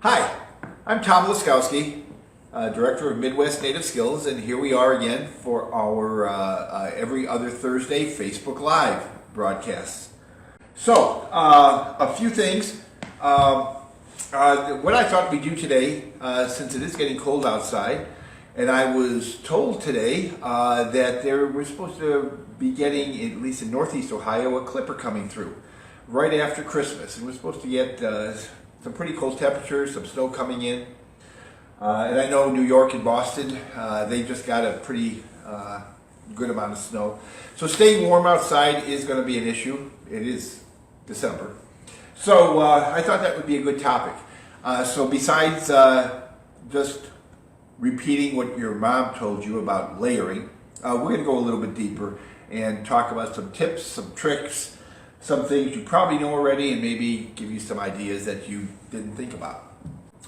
Hi, I'm Tom Laskowski, Director of Midwest Native Skills, and here we are again for our every other Thursday Facebook Live broadcasts. So, a few things. What I thought we'd do today, since it is getting cold outside, and I was told today that we're supposed to be getting, at least in Northeast Ohio, a clipper coming through right after Christmas. And we're supposed to get some pretty cold temperatures, some snow coming in. And I know New York and Boston, they just got a pretty good amount of snow. So staying warm outside is going to be an issue. It is December. So I thought that would be a good topic. So besides just repeating what your mom told you about layering, we're going to go a little bit deeper and talk about some tips, some tricks, some things you probably know already, and maybe give you some ideas that you didn't think about.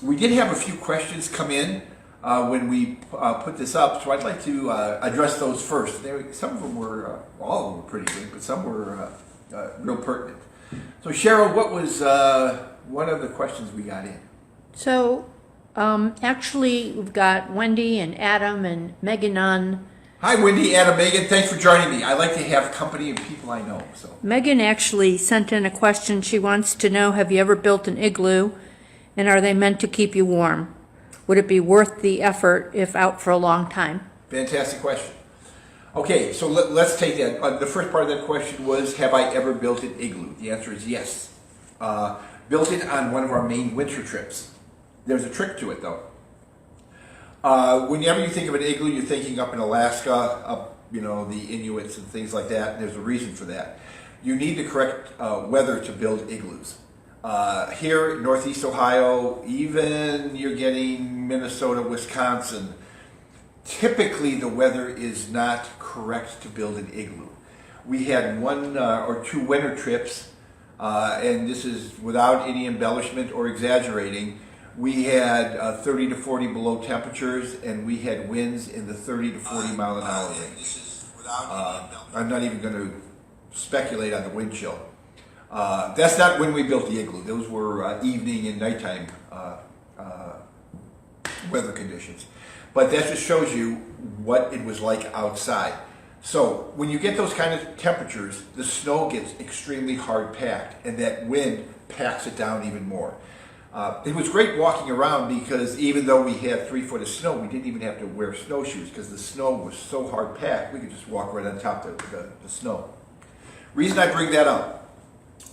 We did have a few questions come in when we put this up, so I'd like to address those first. Some of them were, all of them were pretty good, but some were real pertinent. So Cheryl, what was one of the questions we got in? So actually we've got Wendy and Adam and Megan on. Hi Wendy, Adam, Megan, thanks for joining me. I like to have company of people I know. So Megan actually sent in a question. She wants to know, have you ever built an igloo, and are they meant to keep you warm? Would it be worth the effort if out for a long time? Fantastic question. Okay, so let's take that. The first part of that question was, have I ever built an igloo? The answer is yes. Built it on one of our main winter trips. There's a trick to it though. Whenever you think of an igloo, you're thinking up in Alaska, up, the Inuits and things like that. And there's a reason for that. You need the correct weather to build igloos. Here in Northeast Ohio, even you're getting Minnesota, Wisconsin, typically the weather is not correct to build an igloo. We had one or two winter trips, and this is without any embellishment or exaggerating. We had 30 to 40 below temperatures, and we had winds in the 30 to 40 mile an hour range. I'm not even going to speculate on the wind chill. That's not when we built the igloo. Those were evening and nighttime weather conditions. But that just shows you what it was like outside. So when you get those kind of temperatures, the snow gets extremely hard packed, and that wind packs it down even more. It was great walking around because even though we had 3 foot of snow, we didn't even have to wear snowshoes because the snow was so hard packed, we could just walk right on top of the snow. Reason I bring that up,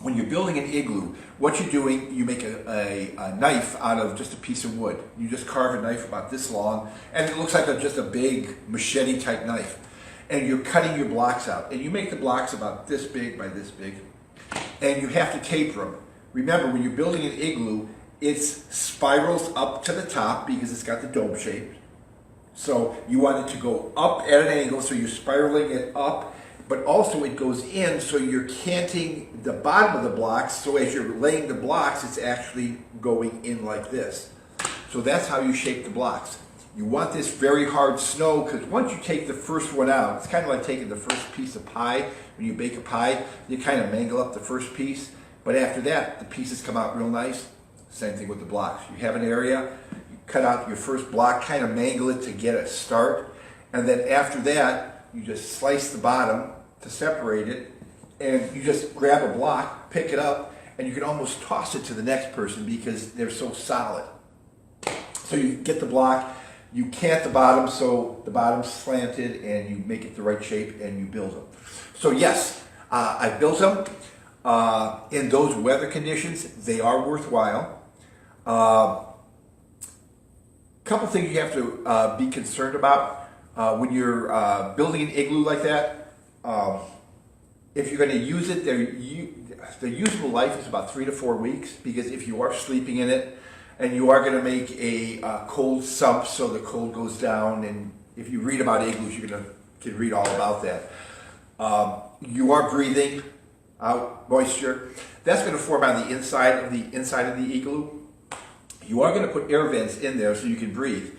when you're building an igloo, what you're doing, you make a knife out of just a piece of wood. You just carve a knife about this long, and it looks like just a big machete type knife. And you're cutting your blocks out. And you make the blocks about this big by this big, and you have to taper them. Remember, when you're building an igloo, it spirals up to the top because it's got the dome shape. So you want it to go up at an angle, so you're spiraling it up, but also it goes in, so you're canting the bottom of the blocks, so as you're laying the blocks, it's actually going in like this. So that's how you shape the blocks. You want this very hard snow, because once you take the first one out, it's kind of like taking the first piece of pie. When you bake a pie, you kind of mangle up the first piece, but after that, the pieces come out real nice. Same thing with the blocks. You have an area, you cut out your first block, kind of mangle it to get a start, and then after that, you just slice the bottom to separate it, and you just grab a block, pick it up, and you can almost toss it to the next person because they're so solid. So you get the block, you cant the bottom so the bottom's slanted, and you make it the right shape, and you build them. So yes, I built them. In those weather conditions, they are worthwhile. Couple things you have to be concerned about when you're building an igloo like that. If you're going to use it, the usable life is about 3 to 4 weeks, because if you are sleeping in it and you are going to make a cold sump so the cold goes down, and if you read about igloos, you can read all about that. You are breathing out moisture. That's going to form on the inside of the igloo. You are going to put air vents in there so you can breathe.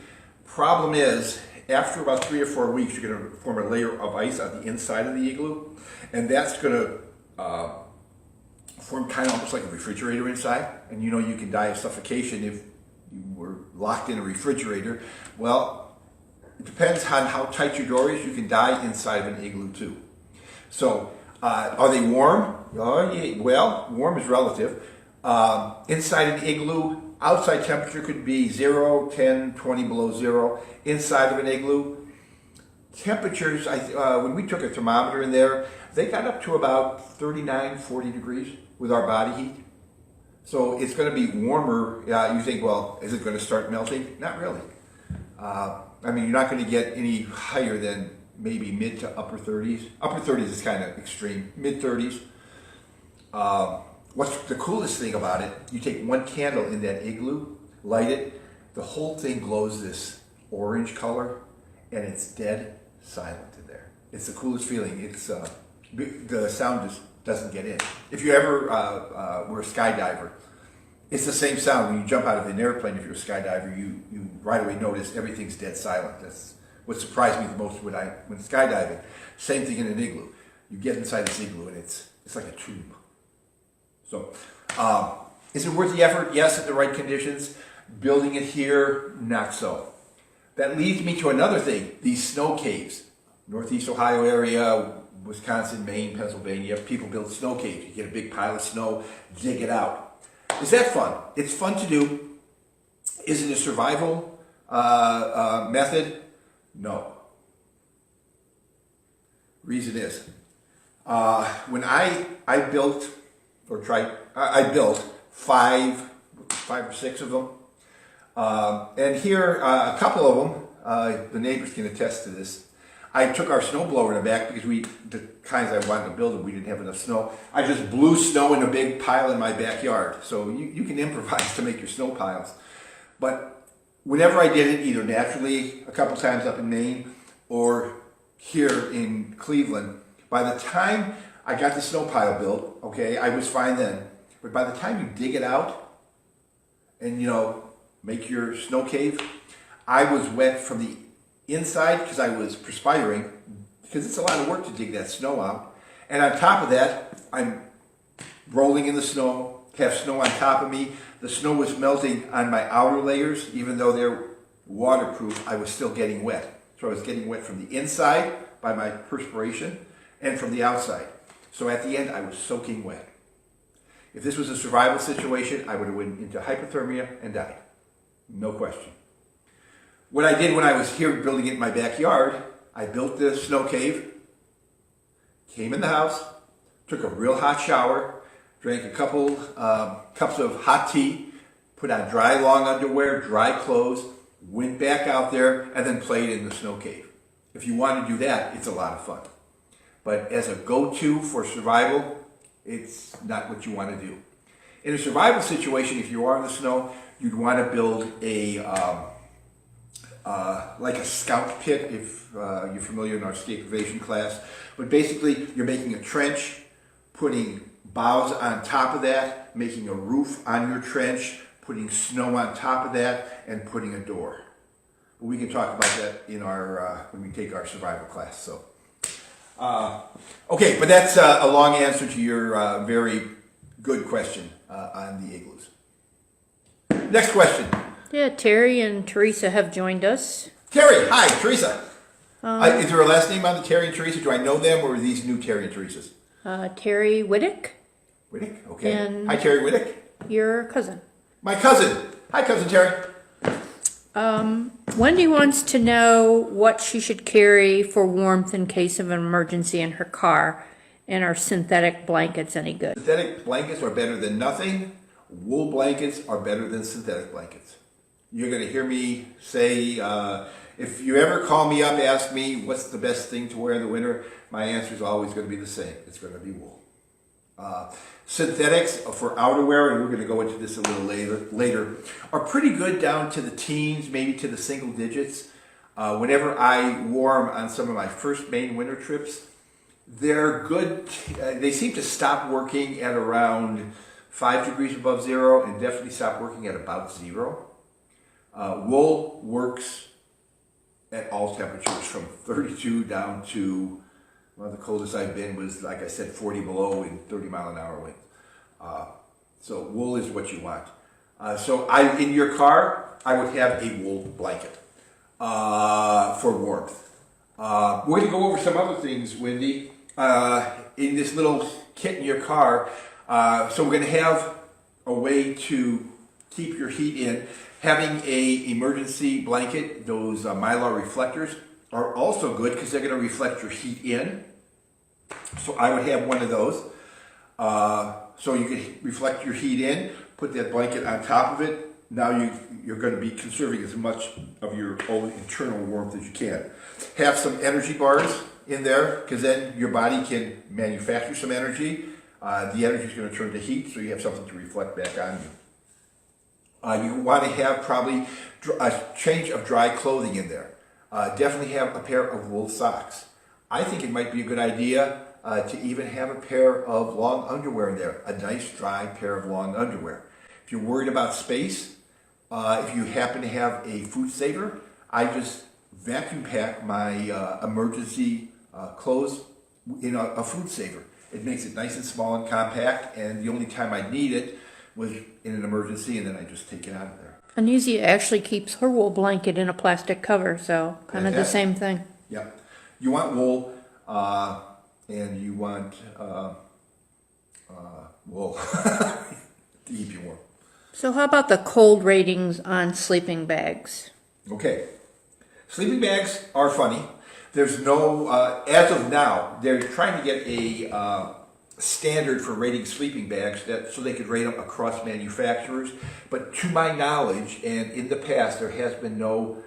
Problem is, after about 3 or 4 weeks, you're going to form a layer of ice on the inside of the igloo, and that's going to form kind of almost like a refrigerator inside. And you can die of suffocation if locked in a refrigerator. Well, it depends on how tight your door is. You can die inside of an igloo too. So, are they warm? Oh, yeah. Well, warm is relative. Inside an igloo, outside temperature could be 0, 10, 20 below zero. Inside of an igloo, temperatures, when we took a thermometer in there, they got up to about 39, 40 degrees with our body heat. So it's going to be warmer. You think, well, is it going to start melting? Not really. I mean, you're not going to get any higher than maybe mid to upper 30s. Upper 30s is kind of extreme. Mid 30s. What's the coolest thing about it, you take one candle in that igloo, light it, the whole thing glows this orange color, and it's dead silent in there. It's the coolest feeling. It's the sound just doesn't get in. If you ever were a skydiver, it's the same sound when you jump out of an airplane. If you're a skydiver, you right away notice everything's dead silent. That's what surprised me the most when skydiving. Same thing in an igloo. You get inside this igloo and it's like a tomb. So, is it worth the effort? Yes, in the right conditions. Building it here, not so. That leads me to another thing, these snow caves. Northeast Ohio area, Wisconsin, Maine, Pennsylvania, people build snow caves. You get a big pile of snow, dig it out. Is that fun? It's fun to do. Is it a survival method? No. Reason is, when I built I built five or six of them. And here, a couple of them, the neighbors can attest to this. I took our snow blower in the back because the kinds I wanted to build them, we didn't have enough snow. I just blew snow in a big pile in my backyard. So you can improvise to make your snow piles. But whenever I did it, either naturally, a couple times up in Maine, or here in Cleveland, by the time I got the snow pile built, okay, I was fine then. But by the time you dig it out and, make your snow cave, I was wet from the inside because I was perspiring, because it's a lot of work to dig that snow out. And on top of that, I'm rolling in the snow, have snow on top of me. The snow was melting on my outer layers. Even though they're waterproof, I was still getting wet. So I was getting wet from the inside by my perspiration and from the outside. So at the end, I was soaking wet. If this was a survival situation, I would have went into hypothermia and died. No question. What I did when I was here building it in my backyard, I built the snow cave, came in the house, took a real hot shower, drank a couple cups of hot tea, put on dry long underwear, dry clothes, went back out there, and then played in the snow cave. If you want to do that, it's a lot of fun. But as a go-to for survival, it's not what you want to do. In a survival situation, if you are in the snow, you'd want to build like a scout pit, if you're familiar in our escape evasion class. But basically, you're making a trench, putting boughs on top of that, making a roof on your trench, putting snow on top of that, and putting a door. We can talk about that in our when we take our survival class. So. Okay, but that's a long answer to your very good question on the igloos. Next question. Yeah, Terry and Teresa have joined us. Terry, hi, Teresa. Is there a last name on the Terry and Teresa? Do I know them, or are these new Terry and Teresas? Terry Whittick. Whittick, okay. And hi, Terry Whittick. Your cousin. My cousin. Hi, cousin Terry. Wendy wants to know what she should carry for warmth in case of an emergency in her car, and are synthetic blankets any good? Synthetic blankets are better than nothing. Wool blankets are better than synthetic blankets. You're going to hear me say, if you ever call me up, ask me what's the best thing to wear in the winter, my answer is always going to be the same. It's going to be wool. Synthetics for outerwear, and we're going to go into this a little later, are pretty good down to the teens, maybe to the single digits. Whenever I wore them on some of my first Maine winter trips, they're good. They seem to stop working at around 5 degrees above zero and definitely stop working at about 0. Wool works at all temperatures from 32 down to, well, the coldest I've been was, like I said, 40 below and 30 mile an hour wind. So wool is what you want. So in your car, I would have a wool blanket for warmth. We're going to go over some other things, Wendy, in this little kit in your car. So we're going to have a way to keep your heat in. Having a emergency blanket, those Mylar reflectors are also good because they're going to reflect your heat in. So I would have one of those. So you can reflect your heat in, put that blanket on top of it. Now you're going to be conserving as much of your own internal warmth as you can. Have some energy bars in there because then your body can manufacture some energy. The energy is going to turn to heat, so you have something to reflect back on you. You want to have probably a change of dry clothing in there. Definitely have a pair of wool socks. I think it might be a good idea to even have a pair of long underwear in there, a nice dry pair of long underwear. If you're worried about space, if you happen to have a food saver, I just vacuum pack my emergency clothes in a food saver. It makes it nice and small and compact, and the only time I need it was in an emergency, and then I just take it out of there. Anusia actually keeps her wool blanket in a plastic cover, so kind of the same thing. Yeah. You want wool, and you want wool to keep you warm. So how about the cold ratings on sleeping bags? Okay. Sleeping bags are funny. There's no, as of now, they're trying to get a standard for rating sleeping bags so they could rate them across manufacturers. But to my knowledge, and in the past, there has been no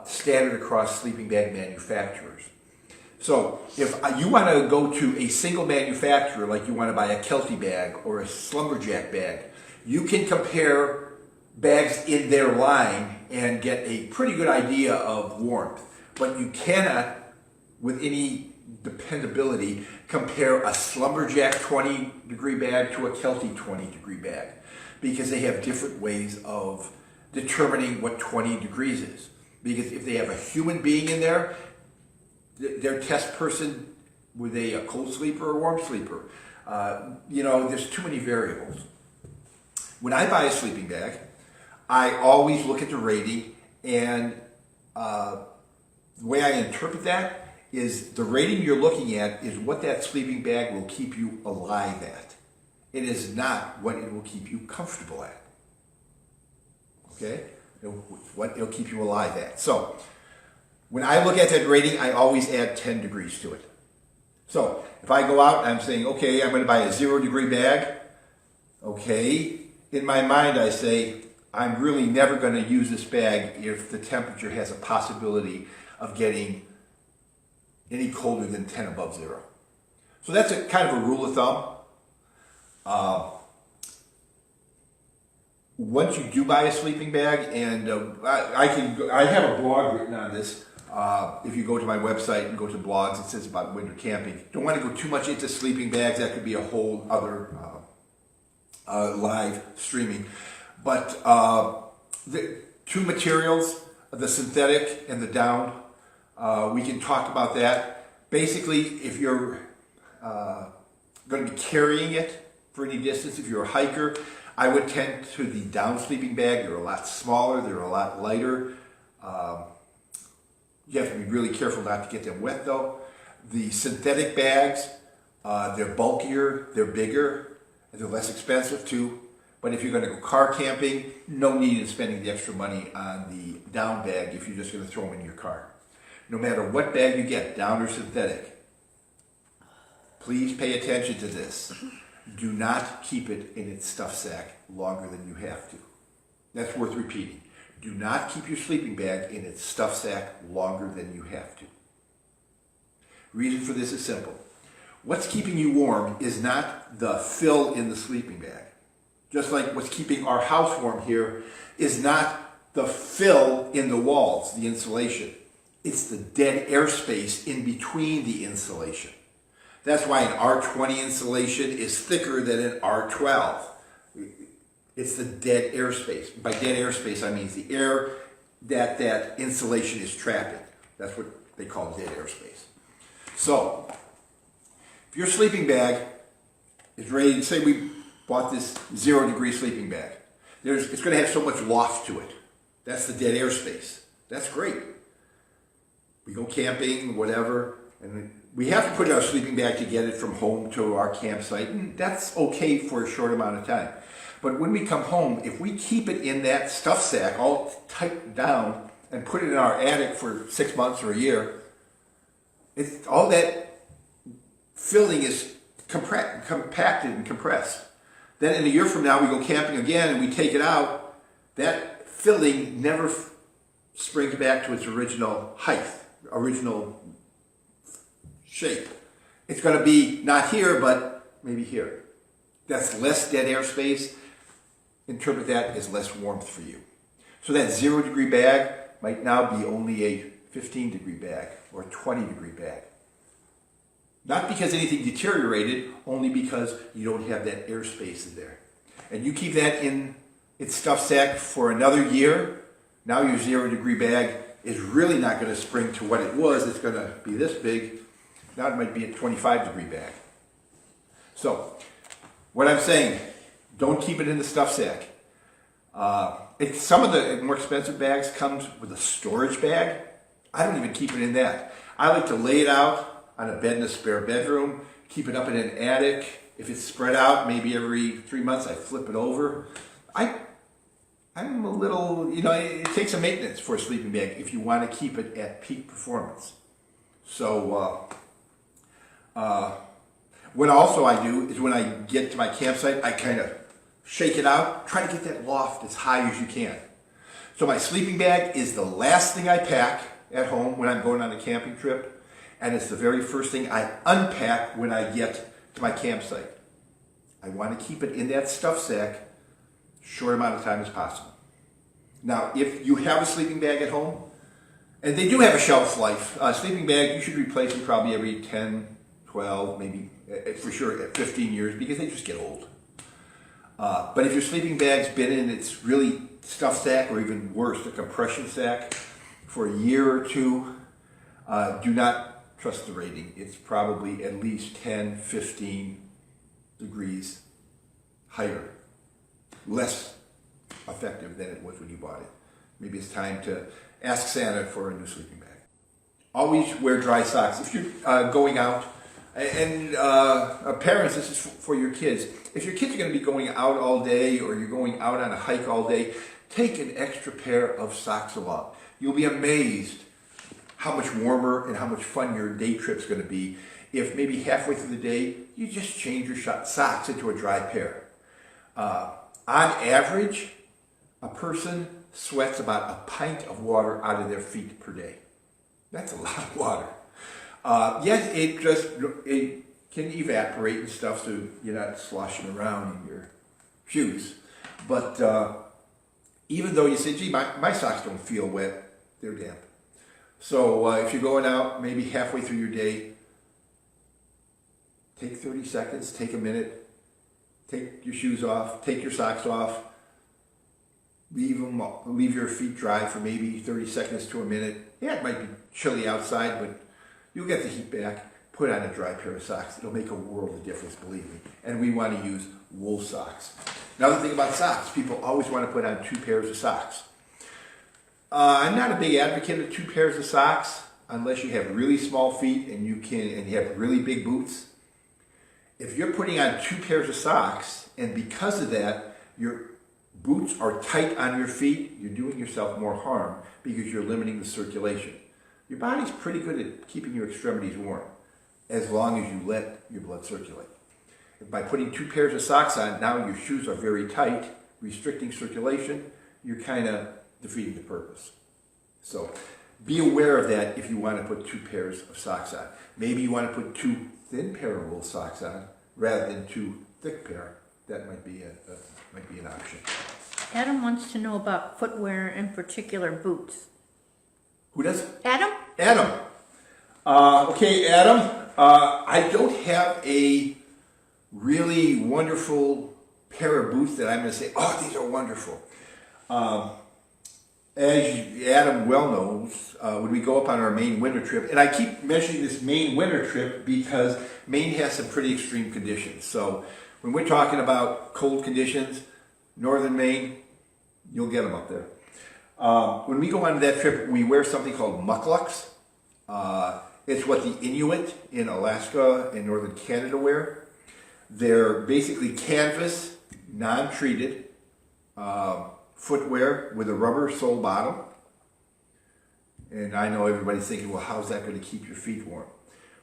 standard across sleeping bag manufacturers. So if you want to go to a single manufacturer, like you want to buy a Kelty bag or a Slumberjack bag, you can compare bags in their line and get a pretty good idea of warmth. But you cannot, with any dependability, compare a Slumberjack 20-degree bag to a Kelty 20-degree bag because they have different ways of determining what 20 degrees is. Because if they have a human being in there, their test person, were they a cold sleeper or warm sleeper? There's too many variables. When I buy a sleeping bag, I always look at the rating, and the way I interpret that is the rating you're looking at is what that sleeping bag will keep you alive at. It is not what it will keep you comfortable at. Okay? What it'll keep you alive at. So, when I look at that rating, I always add 10 degrees to it. So, if I go out and I'm saying, okay, I'm going to buy a 0-degree bag, okay, in my mind I say, I'm really never going to use this bag if the temperature has a possibility of getting any colder than 10 above 0. So that's a kind of a rule of thumb. Once you do buy a sleeping bag, and I have a blog written on this. If you go to my website and go to blogs, it says about winter camping. Don't want to go too much into sleeping bags. That could be a whole other live streaming. But the two materials, the synthetic and the down, we can talk about that. Basically, if you're going to be carrying it for any distance, if you're a hiker, I would tend to the down sleeping bag. They're a lot smaller, they're a lot lighter. You have to be really careful not to get them wet though. The synthetic bags, they're bulkier, they're bigger, and they're less expensive too. But if you're going to go car camping, no need in spending the extra money on the down bag if you're just going to throw them in your car. No matter what bag you get, down or synthetic, please pay attention to this. Do not keep it in its stuff sack longer than you have to. That's worth repeating. Do not keep your sleeping bag in its stuff sack longer than you have to. Reason for this is simple. What's keeping you warm is not the fill in the sleeping bag. Just like what's keeping our house warm here is not the fill in the walls, the insulation. It's the dead airspace in between the insulation. That's why an R20 insulation is thicker than an R12. It's the dead airspace. By dead airspace, I mean the air that insulation is trapping. That's what they call dead airspace. So, if your sleeping bag is ready, say we bought this 0-degree sleeping bag. It's going to have so much loft to it. That's the dead air space. That's great. We go camping, whatever, and we have to put our sleeping bag to get it from home to our campsite, and that's okay for a short amount of time. But when we come home, if we keep it in that stuff sack all tightened down and put it in our attic for 6 months or a year, it's all that filling is compacted and compressed. Then in a year from now, we go camping again and we take it out. That filling never springs back to its original height, original shape. It's going to be not here, but maybe here. That's less dead air space. Interpret that as less warmth for you. So that 0 degree bag might now be only a 15 degree bag or a 20 degree bag. Not because anything deteriorated, only because you don't have that airspace in there. And you keep that in its stuff sack for another year, now your 0 degree bag is really not going to spring to what it was. It's going to be this big. Now it might be a 25 degree bag. So, what I'm saying, don't keep it in the stuff sack. Some of the more expensive bags comes with a storage bag. I don't even keep it in that. I like to lay it out on a bed in a spare bedroom, keep it up in an attic. If it's spread out, maybe every 3 months I flip it over. I'm a little, it takes some maintenance for a sleeping bag if you want to keep it at peak performance. So, what also I do is when I get to my campsite, I kind of shake it out, try to get that loft as high as you can. So my sleeping bag is the last thing I pack at home when I'm going on a camping trip. And it's the very first thing I unpack when I get to my campsite. I want to keep it in that stuff sack short amount of time as possible. Now, if you have a sleeping bag at home, and they do have a shelf life, sleeping bag, you should replace them probably every 10, 12, maybe for sure at 15 years because they just get old. But if your sleeping bag's been in its really stuff sack or even worse, a compression sack for a year or two, do not trust the rating. It's probably at least 10, 15 degrees higher, less effective than it was when you bought it. Maybe it's time to ask Santa for a new sleeping bag. Always wear dry socks. If you're going out, and parents, this is for your kids. If your kids are going to be going out all day or you're going out on a hike all day, take an extra pair of socks along. You'll be amazed how much warmer and how much fun your day trip's going to be if maybe halfway through the day you just change your socks into a dry pair. On average, a person sweats about a pint of water out of their feet per day. That's a lot of water. Yes, it can evaporate and stuff, so you're not sloshing around in your shoes. But even though you say, gee, my socks don't feel wet, they're damp. So if you're going out maybe halfway through your day, take 30 seconds, take a minute, take your shoes off, take your socks off, leave your feet dry for maybe 30 seconds to a minute. Yeah, it might be chilly outside, but you'll get the heat back. Put on a dry pair of socks. It'll make a world of difference, believe me. And we want to use wool socks. Another thing about socks, people always want to put on 2 pairs of socks. I'm not a big advocate of 2 pairs of socks unless you have really small feet and you have really big boots. If you're putting on 2 pairs of socks and because of that your boots are tight on your feet, you're doing yourself more harm because you're limiting the circulation. Your body's pretty good at keeping your extremities warm as long as you let your blood circulate. By putting 2 pairs of socks on, now your shoes are very tight, restricting circulation. You're kind of defeating the purpose. So be aware of that if you want to put 2 pairs of socks on. Maybe you want to put 2 thin pair of wool socks on rather than 2 thick pair. That might be an option. Adam wants to know about footwear, in particular boots. Who does? Adam? Adam. Okay, Adam. I don't have a really wonderful pair of boots that I'm going to say, oh, these are wonderful. As Adam well knows, when we go up on our Maine winter trip, and I keep mentioning this Maine winter trip because Maine has some pretty extreme conditions. So when we're talking about cold conditions, northern Maine, you'll get them up there. When we go on that trip, we wear something called muklux. It's what the Inuit in Alaska and northern Canada wear. They're basically canvas, non-treated footwear with a rubber sole bottom. And I know everybody's thinking, well, how's that going to keep your feet warm?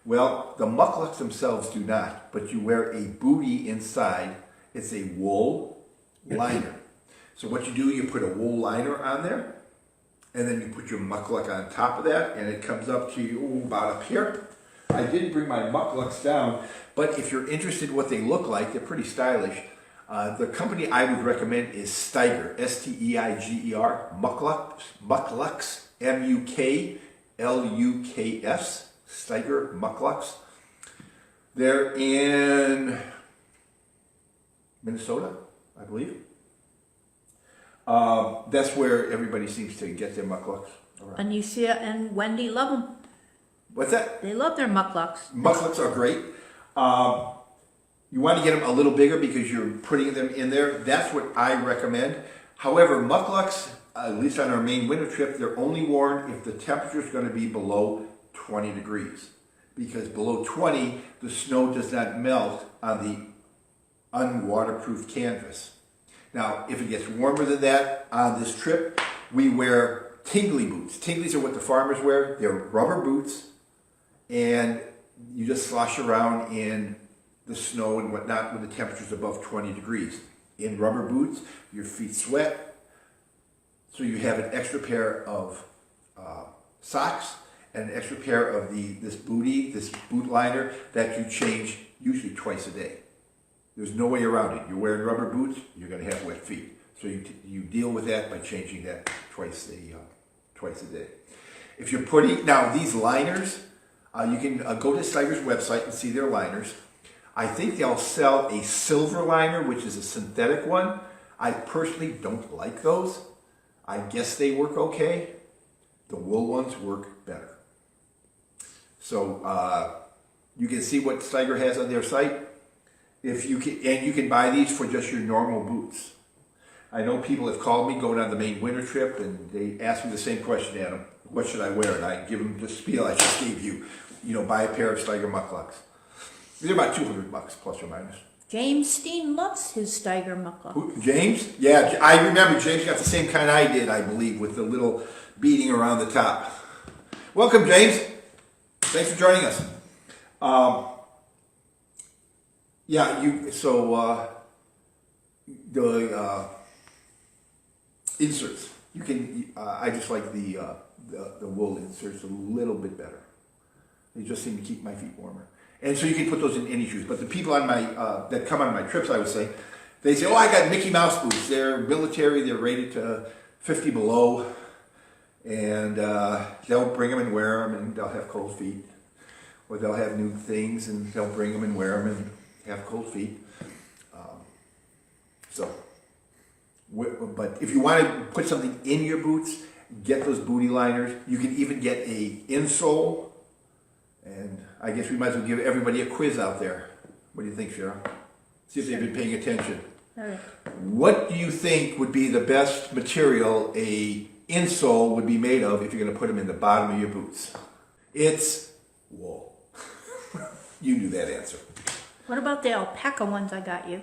Well, the muklux themselves do not, but you wear a bootie inside. It's a wool liner. So what you do, you put a wool liner on there, and then you put your mukluk on top of that, and it comes up to you about up here. I didn't bring my mukluks down, but if you're interested in what they look like, they're pretty stylish. The company I would recommend is Steiger, S-T-E-I-G-E-R, Mukuks, M-U-K-L-U-K-S, Steiger Mukuks. They're in Minnesota, I believe. That's where everybody seems to get their mukluks. Anicia and Wendy love them. What's that? They love their mukluks. Mukluks are great. You want to get them a little bigger because you're putting them in there. That's what I recommend. However, mukluks, at least on our main winter trip, they're only worn if the temperature is going to be below 20 degrees. Because below 20, the snow does not melt on the unwaterproof canvas. Now, if it gets warmer than that on this trip, we wear tingly boots. Tinglies are what the farmers wear. They're rubber boots, and you just slosh around in the snow and whatnot when the temperature's above 20 degrees. In rubber boots, your feet sweat, so you have an extra pair of socks and an extra pair of this boot liner that you change usually twice a day. There's no way around it. You're wearing rubber boots, you're going to have wet feet. So you deal with that by changing that twice a day. If you're putting, now these liners, you can go to Steiger's website and see their liners. I think they'll sell a silver liner, which is a synthetic one. I personally don't like those. I guess they work okay. The wool ones work better. So you can see what Steiger has on their site. If you can, and you can buy these for just your normal boots. I know people have called me going on the main winter trip, and they ask me the same question, Adam, what should I wear? And I give them the spiel I just gave you. You know, buy a pair of Steiger mukluks. They're about $200 plus or minus. James Steen loves his Steiger mukluk. Who, James? Yeah, I remember James got the same kind I did, I believe, with the little beading around the top. Welcome, James. Thanks for joining us. The inserts. You can. I just like the wool inserts a little bit better. They just seem to keep my feet warmer. And so you can put those in any shoes. But the people on my that come on my trips, I would say, they say, "Oh, I got Mickey Mouse boots. They're military. They're rated to 50 below, and they'll bring them and wear them, and they'll have cold feet, or they'll have new things, and they'll bring them and wear them and have cold feet." But if you want to put something in your boots, get those booty liners. You can even get a insole. And I guess we might as well give everybody a quiz out there. What do you think, Cheryl? See if they've been paying attention. Okay. What do you think would be the best material a insole would be made of if you're going to put them in the bottom of your boots? It's wool. You knew that answer. What about the alpaca ones I got you?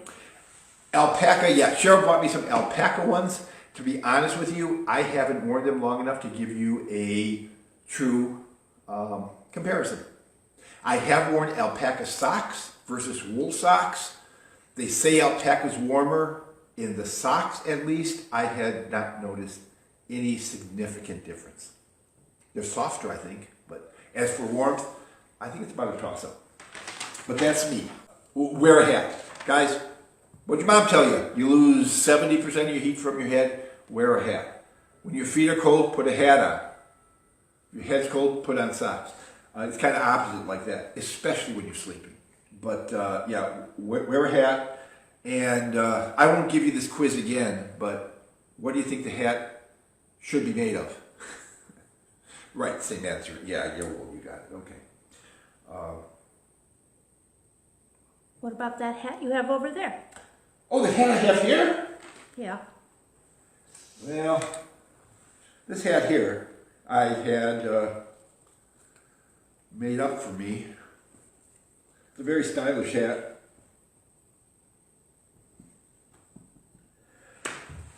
Alpaca, yeah. Cheryl bought me some alpaca ones. To be honest with you, I haven't worn them long enough to give you a true comparison. I have worn alpaca socks versus wool socks. They say alpaca's warmer. In the socks, at least, I had not noticed any significant difference. They're softer, I think, but as for warmth, I think it's about a toss-up. But that's me. Wear a hat. Guys, what'd your mom tell you? You lose 70% of your heat from your head, wear a hat. When your feet are cold, put a hat on. If your head's cold, put on socks. It's kind of opposite like that, especially when you're sleeping. But yeah, wear a hat. And I won't give you this quiz again, but what do you think the hat should be made of? Right, same answer. Yeah, you're wool, you got it. Okay. What about that hat you have over there? Oh, the hat I have here? Yeah. Well, This hat here, I had made up for me. It's a very stylish hat.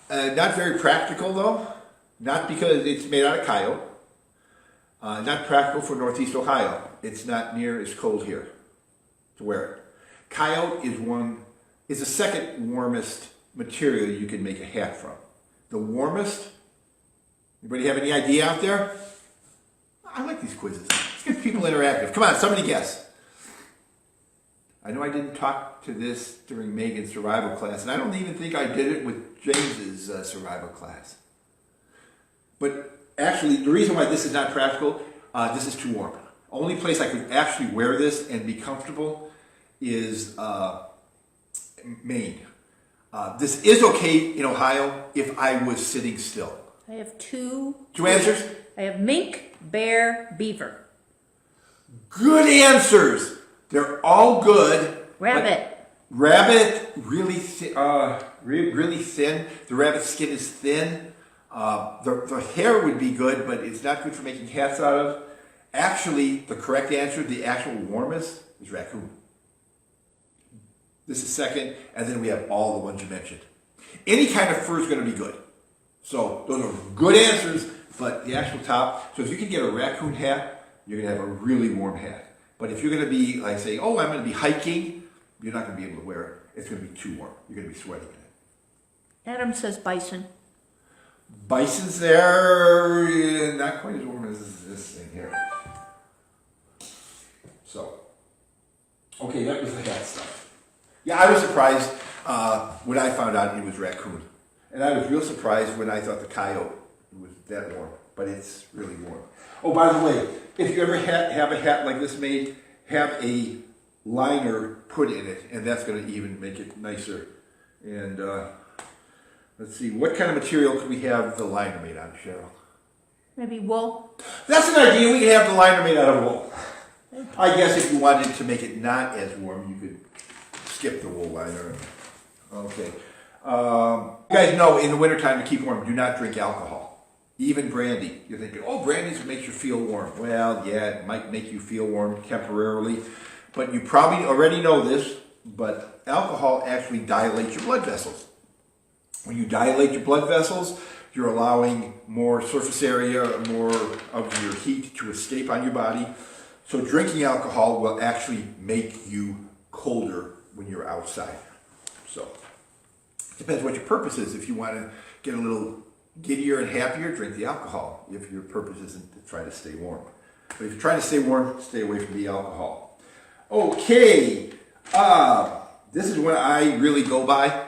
Not very practical though, not because it's made out of coyote. Not practical for Northeast Ohio. It's not near as cold here to wear it. Coyote is the second warmest material you can make a hat from. The warmest, anybody have any idea out there? I like these quizzes. Let's get people interactive. Come on, somebody guess. I know I didn't talk to this during Megan's survival class, and I don't even think I did it with James's survival class. But actually, the reason why this is not practical, this is too warm. Only place I could actually wear this and be comfortable is Maine. This is okay in Ohio if I was sitting still. I have two. Two answers? I have mink, bear, beaver. Good answers. They're all good. Rabbit. Rabbit, really thin. The rabbit skin is thin. The hair would be good, but it's not good for making hats out of. Actually, the correct answer, the actual warmest, is raccoon. This is second, and then we have all the ones you mentioned. Any kind of fur is going to be good. So those are good answers, but the actual top. So if you can get a raccoon hat, you're going to have a really warm hat. But if you're going to be like saying, oh, I'm going to be hiking, you're not going to be able to wear it. It's going to be too warm. You're going to be sweating in it. Adam says bison. Bison's there, not quite as warm as this thing here. So, okay, that was the hat stuff. Yeah, I was surprised when I found out it was raccoon. And I was real surprised when I thought the coyote was that warm. But it's really warm. Oh, by the way, if you ever have a hat like this made, have a liner put in it, and that's going to even make it nicer. And let's see, what kind of material could we have the liner made out of, Cheryl? Maybe wool. That's an idea. We could have the liner made out of wool. I guess if you wanted to make it not as warm, you could skip the wool liner. Okay. You guys know in the wintertime to keep warm, do not drink alcohol. Even brandy. You're thinking, oh, brandy makes you feel warm. Well, yeah, it might make you feel warm temporarily. But you probably already know this, but alcohol actually dilates your blood vessels. When you dilate your blood vessels, you're allowing more surface area, more of your heat to escape on your body. So drinking alcohol will actually make you colder when you're outside. So it depends what your purpose is. If you want to get a little giddier and happier, drink the alcohol. If your purpose isn't to try to stay warm. But if you're trying to stay warm, stay away from the alcohol. Okay, this is what I really go by.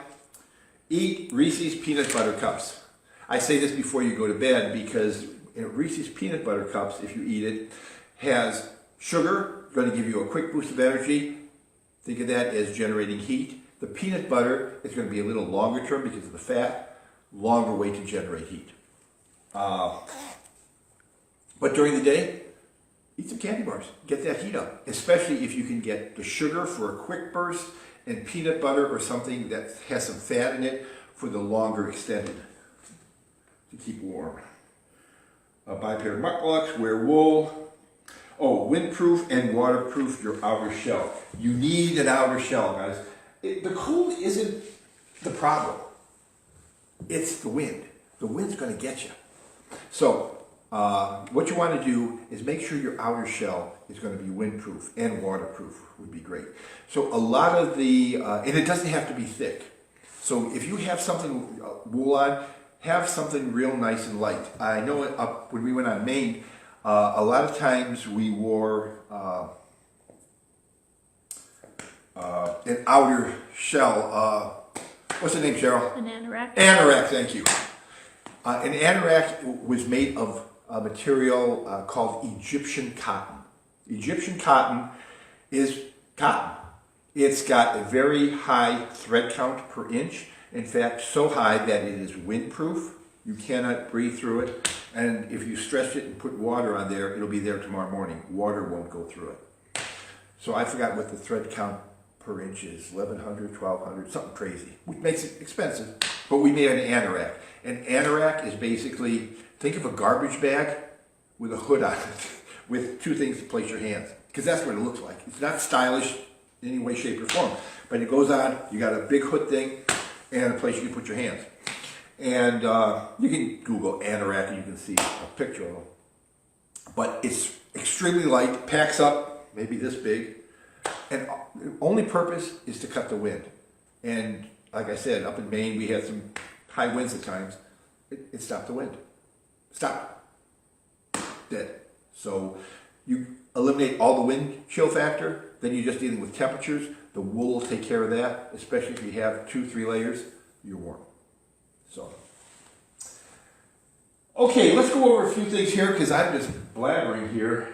Eat Reese's Peanut Butter Cups. I say this before you go to bed because Reese's Peanut Butter Cups, if you eat it, has sugar, going to give you a quick boost of energy. Think of that as generating heat. The peanut butter is going to be a little longer term because of the fat, longer way to generate heat. But during the day, eat some candy bars. Get that heat up, especially if you can get the sugar for a quick burst and peanut butter or something that has some fat in it for the longer extended to keep warm. Buy a pair of muklux, wear wool. Oh, windproof and waterproof your outer shell. You need an outer shell, guys. The cold isn't the problem. It's the wind. The wind's going to get you. So what you want to do is make sure your outer shell is going to be windproof and waterproof would be great. So a lot of the, and it doesn't have to be thick. So if you have something wool on, have something real nice and light. I know when we went on Maine, a lot of times we wore an outer shell. What's the name, Cheryl? An anorak. Anorak, thank you. An anorak was made of a material called Egyptian cotton. Egyptian cotton is cotton. It's got a very high thread count per inch. In fact, so high that it is windproof. You cannot breathe through it. And if you stretch it and put water on there, it'll be there tomorrow morning. Water won't go through it. So I forgot what the thread count per inch is. 1,100, 1,200, something crazy. Which makes it expensive. but we made an anorak. An anorak is basically, think of a garbage bag with a hood on it, with two things to place your hands, because that's what it looks like. It's not stylish in any way, shape, or form, but it goes on, you got a big hood thing, and a place you can put your hands. And you can Google anorak and you can see a picture of them. But it's extremely light, packs up maybe this big, and the only purpose is to cut the wind. And like I said, up in Maine we had some high winds at times. It stopped the wind. Stop. Dead. So you eliminate all the wind chill factor, then you're just dealing with temperatures. The wool will take care of that, especially if you have 2-3 layers, you're warm. So, okay, let's go over a few things here because I'm just blabbering here.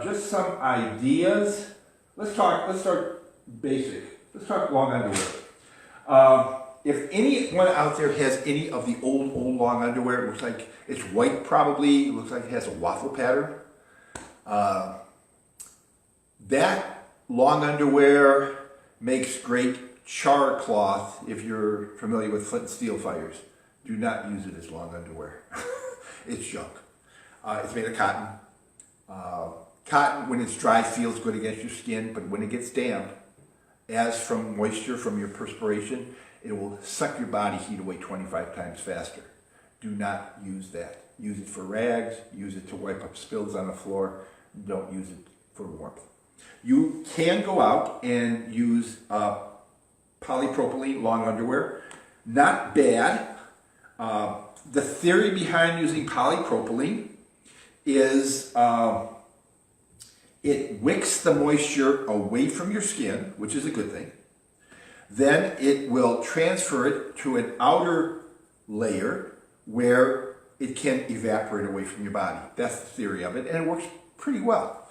Just some ideas. Let's start basic. Let's talk long underwear. If anyone out there has any of the old long underwear, it looks like it's white probably, it looks like it has a waffle pattern. That long underwear makes great char cloth if you're familiar with flint and steel fires. Do not use it as long underwear. It's junk. It's made of cotton. Cotton, when it's dry, feels good against your skin, but when it gets damp, as from moisture from your perspiration, it will suck your body heat away 25 times faster. Do not use that. Use it for rags, use it to wipe up spills on the floor. Don't use it for warmth. You can go out and use polypropylene long underwear. Not bad. The theory behind using polypropylene is it wicks the moisture away from your skin, which is a good thing. Then it will transfer it to an outer layer where it can evaporate away from your body. That's the theory of it, and it works pretty well.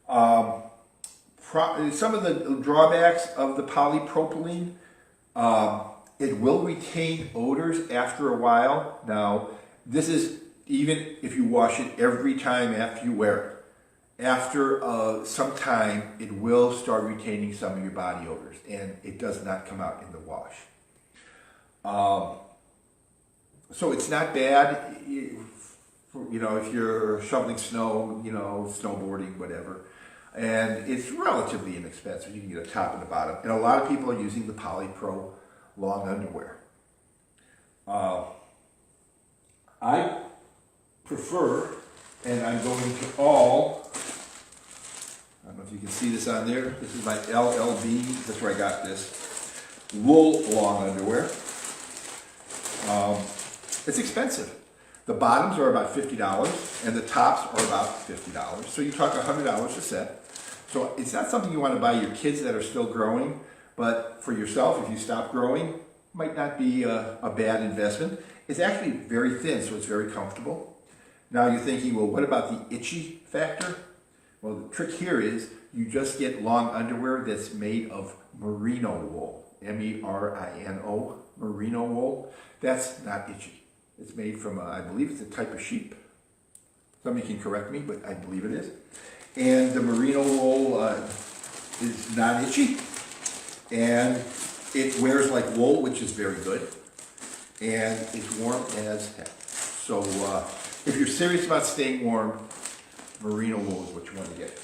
Some of the drawbacks of the polypropylene, it will retain odors after a while. Now, this is even if you wash it every time after you wear it. After some time, it will start retaining some of your body odors, and it does not come out in the wash. So it's not bad, if you're shoveling snow, snowboarding, whatever. And it's relatively inexpensive. You can get a top and a bottom. And a lot of people are using the Polypro long underwear. I prefer, and I'm going to all, I don't know if you can see this on there. This is my LLB. That's where I got this. Wool long underwear. It's expensive. The bottoms are about $50 and the tops are about $50. So you talk $100 a set. So it's not something you want to buy your kids that are still growing, but for yourself, if you stop growing, might not be a bad investment. It's actually very thin, so it's very comfortable. Now you're thinking, well, what about the itchy factor? Well, the trick here is you just get long underwear that's made of merino wool, M-E-R-I-N-O, merino wool. That's not itchy. It's made from, I believe it's a type of sheep. Somebody can correct me, but I believe it is. And the merino wool is not itchy, and it wears like wool, which is very good, and it's warm as heck. So if you're serious about staying warm, merino wool is what you want to get.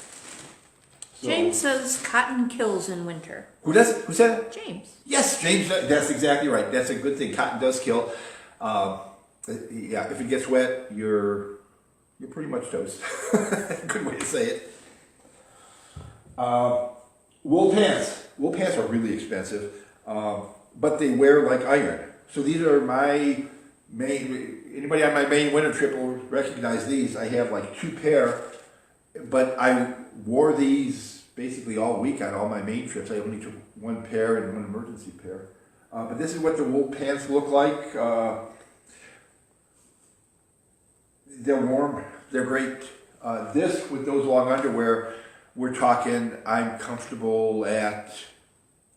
So, James says cotton kills in winter. Who does? Who said it? James. Yes, James. That's exactly right. That's a good thing. Cotton does kill. Yeah, if it gets wet, you're pretty much toast. Good way to say it. Wool pants. Wool pants are really expensive, but they wear like iron. So these are my main. Anybody on my main winter trip will recognize these. I have like 2 pair, but I wore these basically all week on all my main trips. I only took 1 pair and 1 emergency pair. But this is what the wool pants look like. They're warm. They're great. This, with those long underwear, we're talking, I'm comfortable at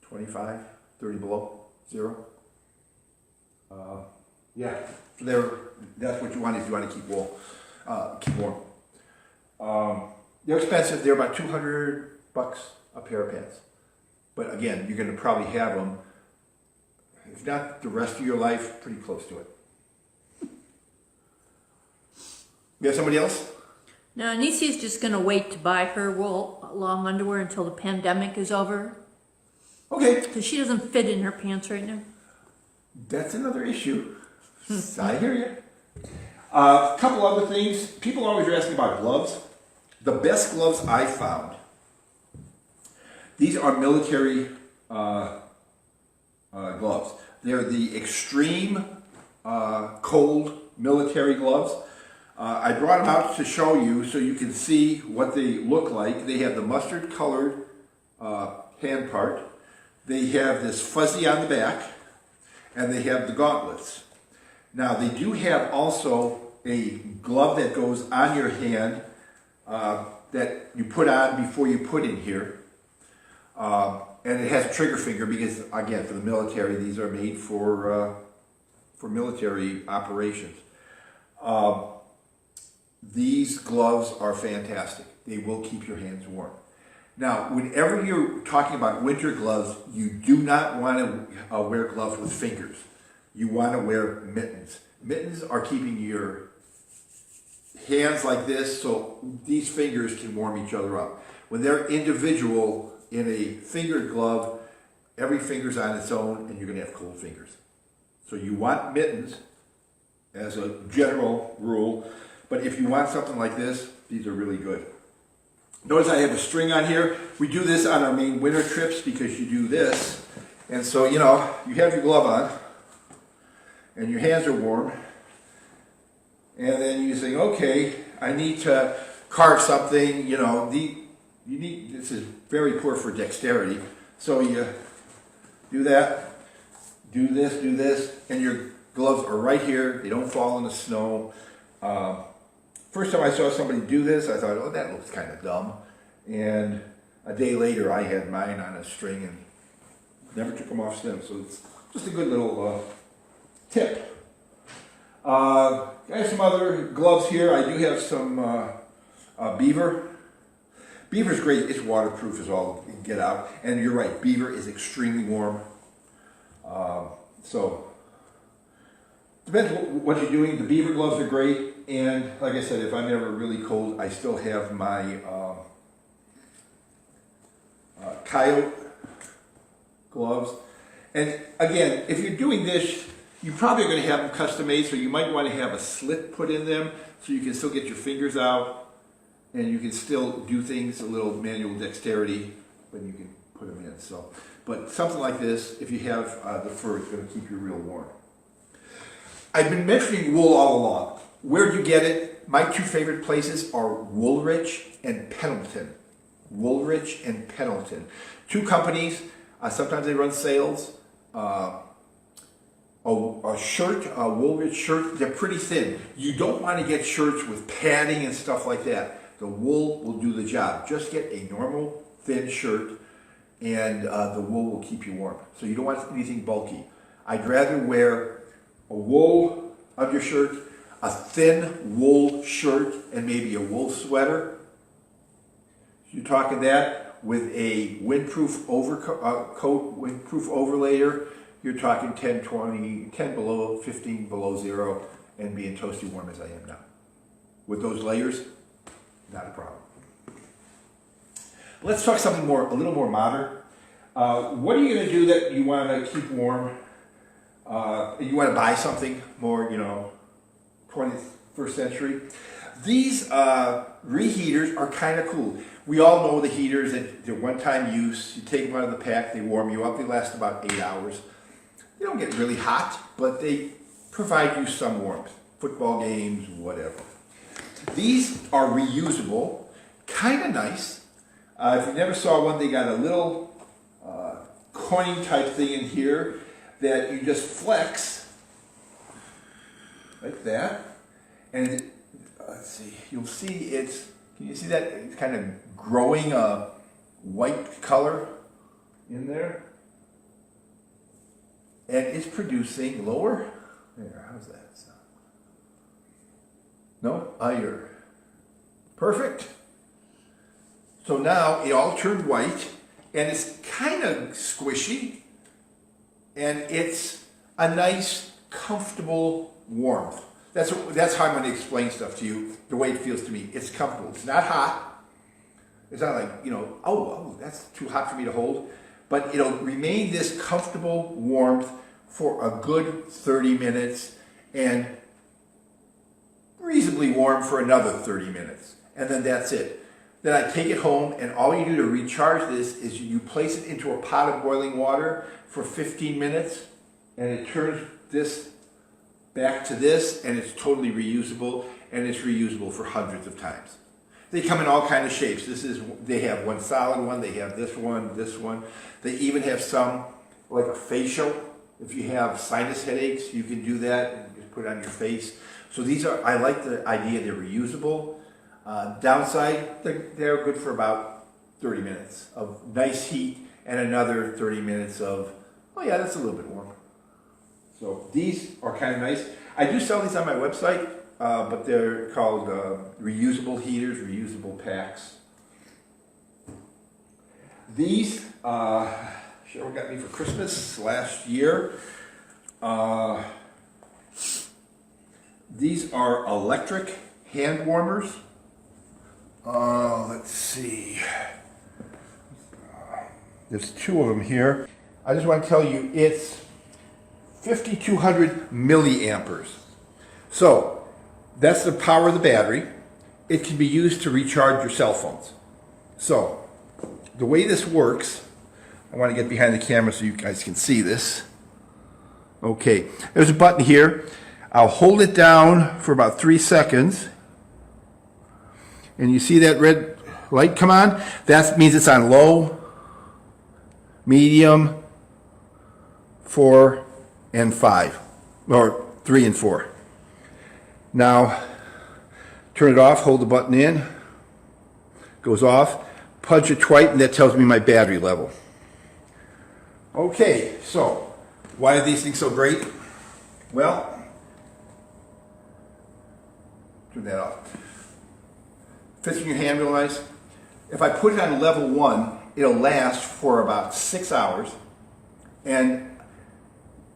25, 30 below, 0. Yeah, that's what you want if you want to keep keep warm. They're expensive. They're about $200 a pair of pants. But again, you're going to probably have them if not the rest of your life, pretty close to it. You have somebody else? No, Nisi's just going to wait to buy her wool long underwear until the pandemic is over. Okay. Because she doesn't fit in her pants right now. That's another issue. I hear you. A couple other things. People always are asking about gloves. The best gloves I found, these are military gloves. They're the extreme cold military gloves. I brought them out to show you so you can see what they look like. They have the mustard colored hand part. They have this fuzzy on the back, and they have the gauntlets. Now they do have also a glove that goes on your hand that you put on before you put in here. And it has a trigger finger because, again, for the military, these are made for military operations. These gloves are fantastic. They will keep your hands warm. Now, whenever you're talking about winter gloves, you do not want to wear gloves with fingers. You want to wear mittens. Mittens are keeping your hands like this so these fingers can warm each other up. When they're individual in a fingered glove, every finger's on its own and you're going to have cold fingers. So you want mittens as a general rule, but if you want something like this, these are really good. Notice I have a string on here. We do this on our main winter trips because you do this. And so, you know, you have your glove on and your hands are warm. And then you think, okay, I need to carve something, you know, this is very poor for dexterity. So you do that, do this, and your gloves are right here. They don't fall in the snow. First time I saw somebody do this, I thought, oh, that looks kind of dumb. And a day later, I had mine on a string and never took them off stem. So it's just a good little tip. I have some other gloves here. I do have some beaver. Beaver's great. It's waterproof as all get out. And you're right, beaver is extremely warm. So depends what you're doing. The beaver gloves are great. And like I said, if I'm ever really cold, I still have my coyote gloves. And again, if you're doing this, you're probably going to have them custom made, so you might want to have a slit put in them so you can still get your fingers out and you can still do things, a little manual dexterity, but you can put them in. So, but something like this, if you have the fur, it's going to keep you real warm. I've been mentioning wool all along. Where do you get it? My two favorite places are Woolrich and Pendleton. Woolrich and Pendleton. Two companies. Sometimes they run sales. A shirt, a Woolrich shirt, they're pretty thin. You don't want to get shirts with padding and stuff like that. The wool will do the job. Just get a normal thin shirt and the wool will keep you warm. So you don't want anything bulky. I'd rather wear a wool undershirt, a thin wool shirt, and maybe a wool sweater. You're talking that with a windproof coat, windproof overlayer. You're talking 10, 20, 10 below, 15 below zero, and being toasty warm as I am now. With those layers, not a problem. Let's talk something a little more modern. What are you going to do that you want to keep warm? You want to buy something more, 21st century. These reheaters are kind of cool. We all know the heaters, that they're one-time use. You take them out of the pack, they warm you up. They last about 8 hours. They don't get really hot, but they provide you some warmth. Football games, whatever. These are reusable, kind of nice. If you never saw one, they got a little coin type thing in here that you just flex like that. And let's see, you'll see can you see that? It's kind of growing a white color in there. And it's producing lower. There, how's that sound? No? Higher. Perfect. So now it all turned white and it's kind of squishy and it's a nice, comfortable warmth. That's how I'm going to explain stuff to you, the way it feels to me. It's comfortable. It's not hot. It's not like, oh, that's too hot for me to hold. But it'll remain this comfortable warmth for a good 30 minutes and reasonably warm for another 30 minutes. And then that's it. Then I take it home, and all you do to recharge this is you place it into a pot of boiling water for 15 minutes, and it turns this back to this, and it's totally reusable, and it's reusable for hundreds of times. They come in all kinds of shapes. They have one solid one, they have this one, this one. They even have some, like a facial. If you have sinus headaches, you can do that and just put it on your face. So I like the idea they're reusable. Downside, they're good for about 30 minutes of nice heat and another 30 minutes of, oh yeah, that's a little bit warm. So these are kind of nice. I do sell these on my website, but they're called reusable heaters, reusable packs. These, Shemagh got me for Christmas last year. These are electric hand warmers. Let's see. There's two of them here. I just want to tell you it's 5,200 milliamperes. So that's the power of the battery. It can be used to recharge your cell phones. So the way this works, I want to get behind the camera so you guys can see this. Okay, there's a button here. I'll hold it down for about 3 seconds. And you see that red light come on? That means it's on low, medium, 4, and 5, or 3 and 4. Now, turn it off, hold the button in, goes off, punch it twice, and that tells me my battery level. Okay, so why are these things so great? Well, turn that off. Fits in your hand real nice. If I put it on level 1, it'll last for about 6 hours. And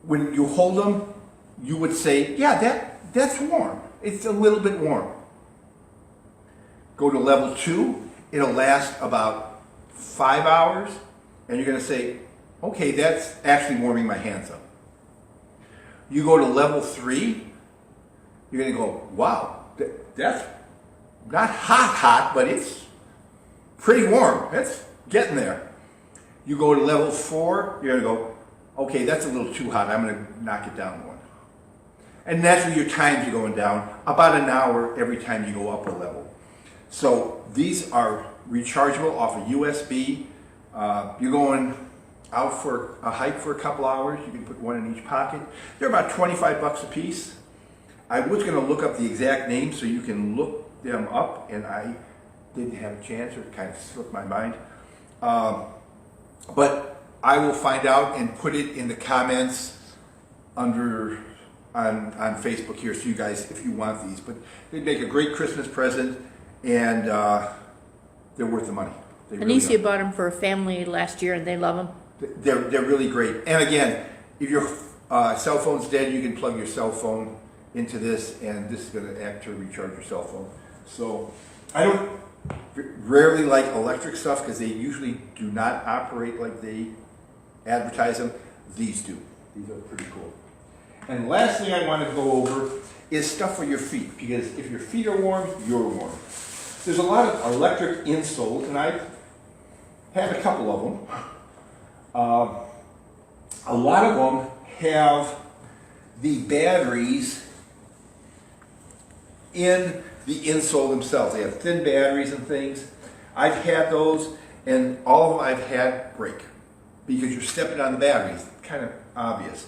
when you hold them, you would say, yeah, that's warm. It's a little bit warm. Go to level 2, it'll last about 5 hours. And you're going to say, okay, that's actually warming my hands up. You go to level 3, you're going to go, wow, that's not hot, but it's pretty warm. It's getting there. You go to level 4, you're going to go, okay, that's a little too hot. I'm going to knock it down one. And naturally, your times are going down about an hour every time you go up a level. So these are rechargeable off a USB. You're going out for a hike for a couple hours. You can put one in each pocket. They're about 25 bucks a piece. I was going to look up the exact name so you can look them up, and I didn't have a chance, or it kind of slipped my mind. But I will find out and put it in the comments on Facebook here, so you guys, if you want these. But they make a great Christmas present, and they're worth the money. Anicia bought them for a family last year, and they love them. They're really great. And again, if your cell phone's dead, you can plug your cell phone into this, and this is going to act to recharge your cell phone. So I don't rarely like electric stuff because they usually do not operate like they advertise them. These do. These are pretty cool. And last thing I want to go over is stuff for your feet, because if your feet are warm, you're warm. There's a lot of electric insoles, and I've had a couple of them. A lot of them have the batteries in the insole themselves. They have thin batteries and things. I've had those, and all of them I've had break because you're stepping on the batteries. Kind of obvious.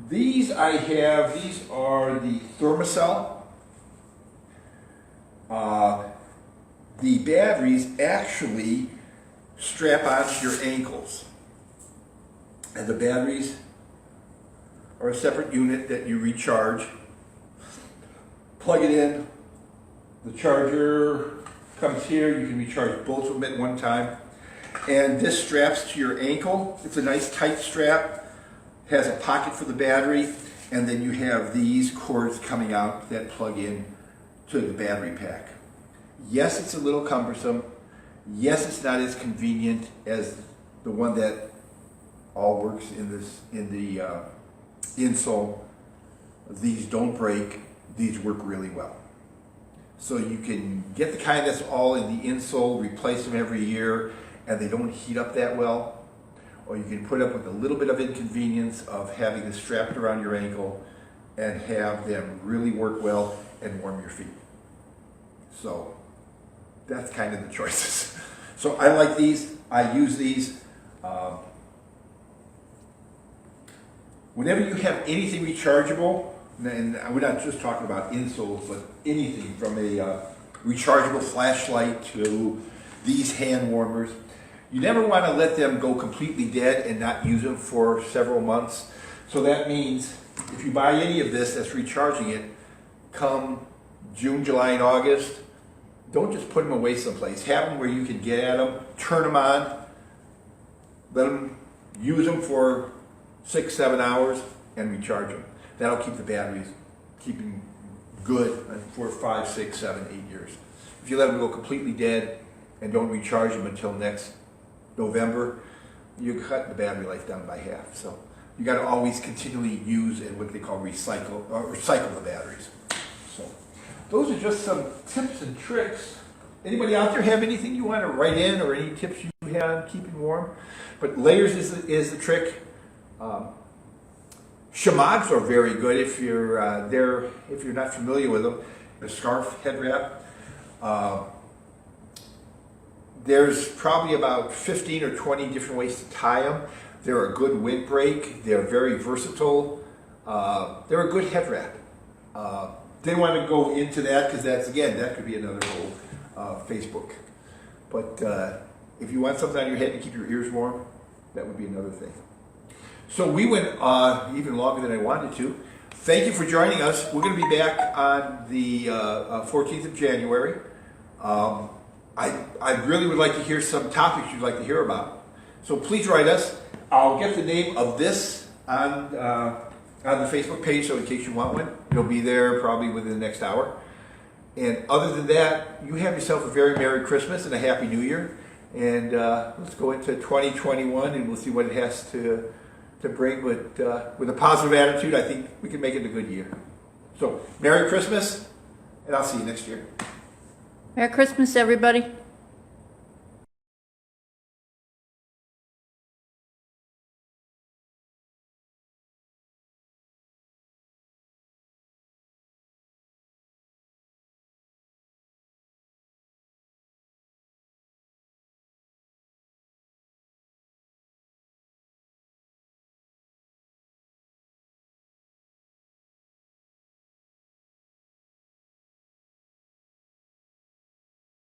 These I have. These are the Thermacell. The batteries actually strap onto your ankles, and the batteries are a separate unit that you recharge. Plug it in, the charger comes here, you can recharge both of them at one time. And this straps to your ankle. It's a nice tight strap, has a pocket for the battery, and then you have these cords coming out that plug in to the battery pack. Yes, it's a little cumbersome. Yes, it's not as convenient as the one that all works in the insole. These don't break. These work really well. So you can get the kind that's all in the insole, replace them every year, and they don't heat up that well. Or you can put up with a little bit of inconvenience of having this strapped around your ankle and have them really work well and warm your feet. So that's kind of the choices. So I like these. I use these. Whenever you have anything rechargeable, and we're not just talking about insoles, but anything from a rechargeable flashlight to these hand warmers, you never want to let them go completely dead and not use them for several months. So that means if you buy any of this that's recharging it, come June, July, and August, don't just put them away someplace. Have them where you can get at them, turn them on, let them use them for 6-7 hours, and recharge them. That'll keep the batteries keeping good for 5, 6, 7, 8 years. If you let them go completely dead and don't recharge them until next November, you cut the battery life down by half. So you got to always continually use and what they call recycle the batteries. So those are just some tips and tricks. Anybody out there have anything you want to write in or any tips you have on keeping warm? But layers is the trick. Shemaghs are very good if you're if you're not familiar with them. The scarf head wrap. There's probably about 15 or 20 different ways to tie them. They're a good windbreak. They're very versatile. They're a good head wrap. Didn't want to go into that because that could be another whole Facebook. But if you want something on your head to keep your ears warm, that would be another thing. So we went even longer than I wanted to. Thank you for joining us. We're going to be back on the 14th of January. I really would like to hear some topics you'd like to hear about. So please write us. I'll get the name of this on the Facebook page, so in case you want one, it'll be there probably within the next hour. And other than that, you have yourself a very Merry Christmas and a Happy New Year. And let's go into 2021 and we'll see what it has to bring. With a positive attitude, I think we can make it a good year. So Merry Christmas, and I'll see you next year. Merry Christmas, everybody.